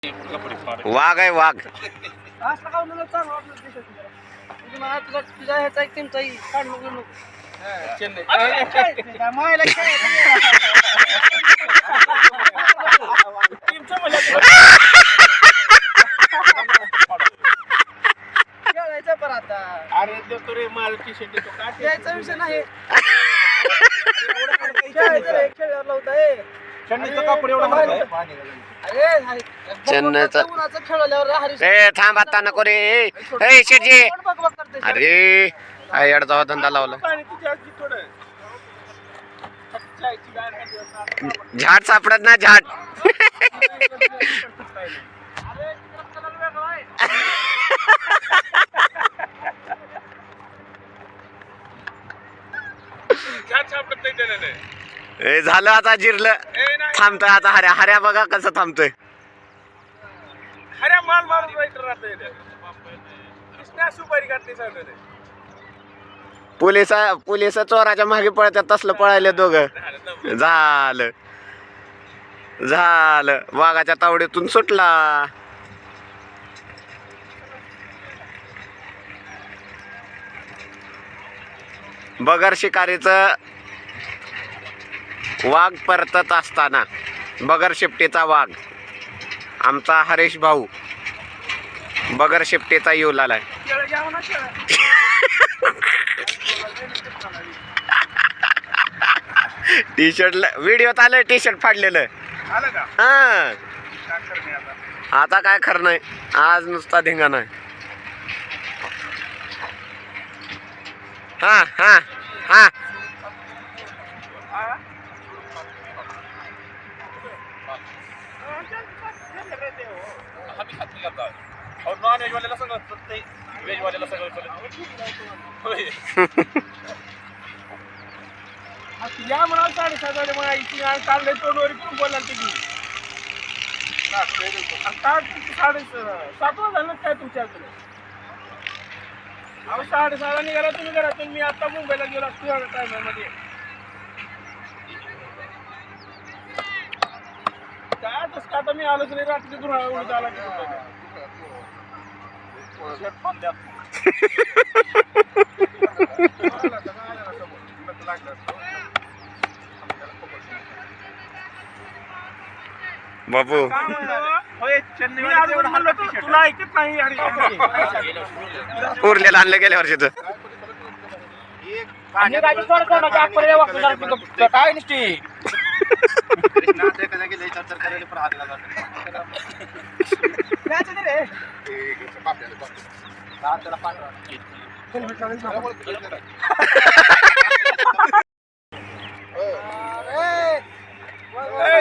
वाघ आहे वाघ. खेळायचं पण आता. अरे देतो रे मला टी शर्ट देतो का यायचा विषय नाही. खेळल्यावर लावताय चन्नीचं कापड एवढं महाग आहे. चन्नाचं उन्हाचं खेळल्यावर हरीश ए थांब आता नको रे. ए शेटजी बघ बघ करते. अरे काय अडचा धंदा लावला. पाणी तुझ्या आजी थोडं चायची गाय नाही. झाड सापडत ना झाड. अरे कलर वेगळा आहे. झाड सापडत नाही त्याला नाही. ए झालं आता जिरलं. थांबतोय आता हऱ्या हऱ्या बघा कसं थांबतोय. अरे माल मारून राईटर राहतोय कृष्णा सुपारी घातली सांगतो पोलिस चोराच्या मागे पळतात तसलं पळायले दोघं. झालं झालं वाघाच्या तावडीतून सुटला. बगर शिकारीचं वाघ परतत असताना बगर शिफ्टीचा वाघ आमचा हरीश भाऊ बगर शिफ्टीचा येऊ लागलाय. टी शर्ट व्हिडिओत आलं टी शर्ट फाडलेलं. आलं का हा काय करणे आता आता काय खरं नाही. आज नुसता धिंगाणा आहे. हा हा हा नॉन व्हेज वाल्याला सगळं प्रत्येक व्हेज वाल्याला सगळं या म्हणाल 7:30 वाजे मग इथे चाललंय तोंडवर बोलायला तिथे 7:30 झालं काय तुमच्याकडे. अहो 6:30 निघाला तुम्ही घरातून. मी आता मुंबईला गेलो असतो एवढ्या टायमामध्ये. काय तसं का आता मी आलोच नाही. रात्री गृह उडत आला बाबू तुला ऐकत नाही आणि उरलेलं आणलं गेल्या वर्षीच. काय नसते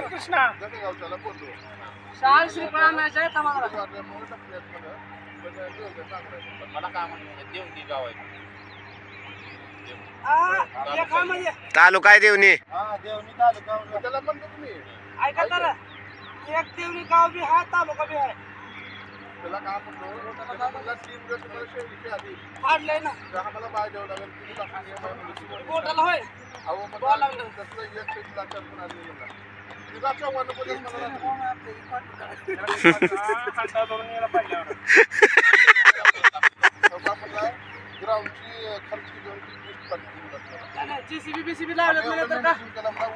कृष्णा शाल श्रीफळ मॅच आहे तमाला. मला काय म्हणतो देवणी गाव आहे. तालुका आहे देवणी. देवणी तालुका त्याला म्हणतो तुम्ही. ऐका तर एक देवणी गाव बी आहे तालुका बी आहे. त्याला काय म्हणतो त्याला मला 3 दिवस मला शेवटी आधी काढलंय ना आम्हाला बाय द्यावं लागेल. तुम्ही दाखवून बोटाला होय. अहो बॉल लावलं. तसलं एक शेत लाखात पण आधी गेला. तुझा चव्हाण बोलून मला हाता धरून यायला पाहिजे. ग्राउंडची खर्च घेऊन जीसीबी बीसीबी लावलं नाही तर का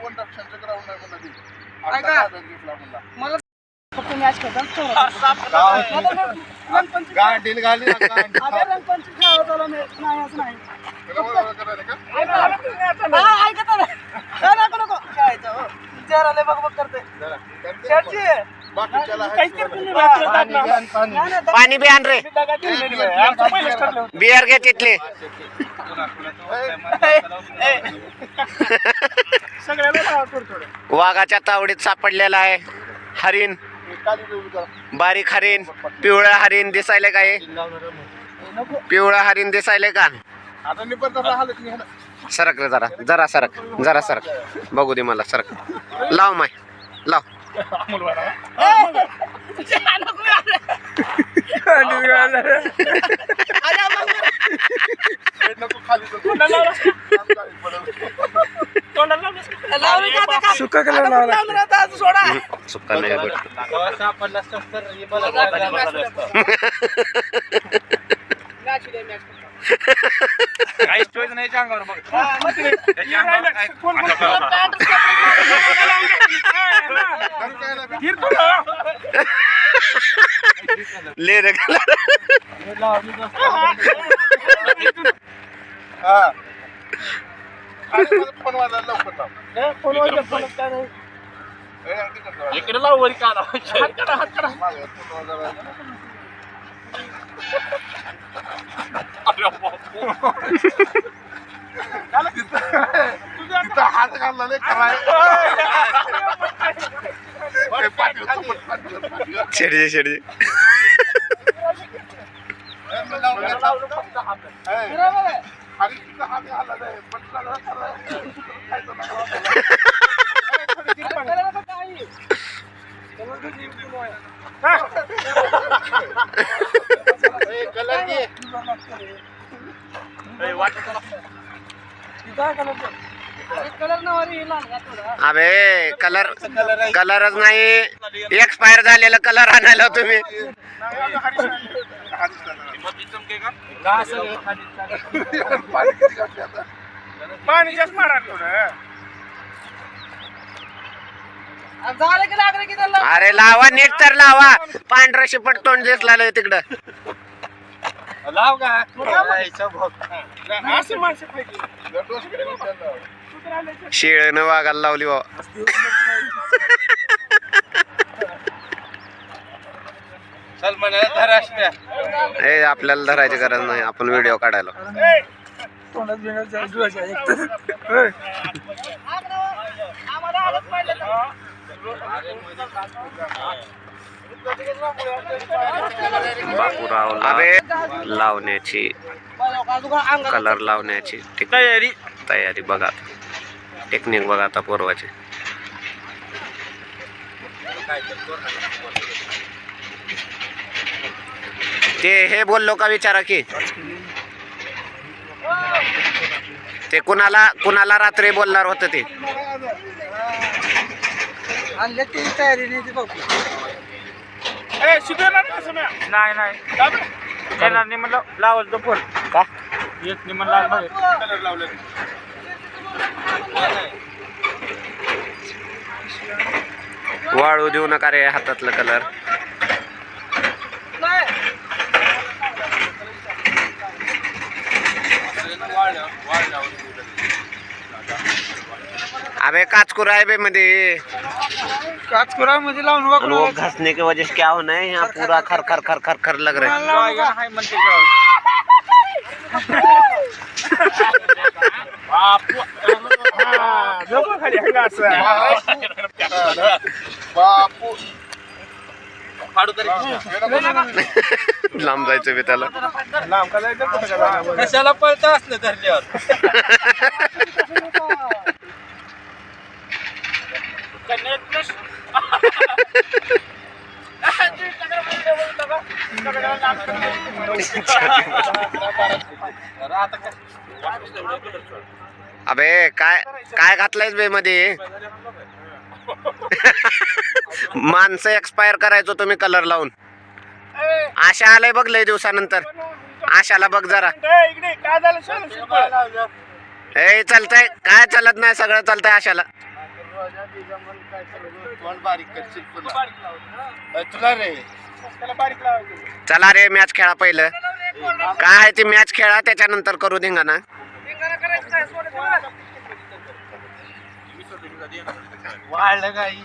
वन रक्षणचं ग्राउंड आहे म्हणा. मला फक्त मॅच खेळतात. गांडील घाली रंगपंचमी खेळायला चालू नाही असं नाही. नको खेळायचं चेहरा बघ बघ करते. पाणी बी आण रे. बियर घे तिथले. वाघाच्या तावडीत सापडलेला आहे हरिण. बारीक हरिण पिवळा हरिण दिसायले काय. पिवळा हरिण दिसायले का. सरक रे जरा जरा सरक जरा सरक बघू दे मला. सरक लाव माय लाव. सुका कलर लावला. चुका नाही बघ. काहीच ठेवायचं नाही याच्या अंगावर बघ. ले रे कलर. इकडे लाव वरी काढा. हात काढा. हात घालला शेडजे शेडजे. अबे कलर कलरच नाही. एक्सपायर झालेला कलर आणायला तुम्ही. पाणी जास्त मारा थोडं. झालं की लागलं की त्याला अरे लावा नीट तर लावा. पांढरं शिपट तोंड दिसला तिकडं. लाव का अशी माणसं पाहिजे. शेळीनं वागायला लावली बा. ए आपल्याला धरायची गरज नाही. आपण व्हिडिओ काढायला. तोंडात बिंडात जायचं आम्हाला आलंच पाहिजे. बापूरावला लावण्याची कलर लावण्याची तयारी बघा. टेक्निक बघा आता पूर्वाची. ते हे बोललो का विचारा की. ते कुणाला रात्री बोलणार होतं ते. आणलं ती तयारी नाही ती बापू. शिकवणार कसं नाही येणार नाही म्हणलं लावल तो फोन का येत नाही म्हणलं कलर लावलं. वाळू देऊ नका रे हातातलं कलर. अबे काचकुरा है बे मध्ये. काचकुरा मध्ये लावून और वो घसने की वजह से क्या होना है यहाँ पूरा खर खर खर खर खर लग रहा है. बापू लांब जायचं बे त्याला. कशाला पळत असलं धरल्यावर. अबे काय काय घातलंयस बे मध्ये. माणसं एक्सपायर करायचो तुम्ही कलर लावून. आशा आलंय बघ लय दिवसानंतर. आशाला बघ जरा. इकडे काय झालं. हे चालतंय काय चालत नाही सगळं चालतंय आशाला. बारीक करशील तुला रे. चला रे मॅच खेळा पहिलं. काय आहे ती मॅच खेळा त्याच्यानंतर करू धिंगाणा. वाढलं काही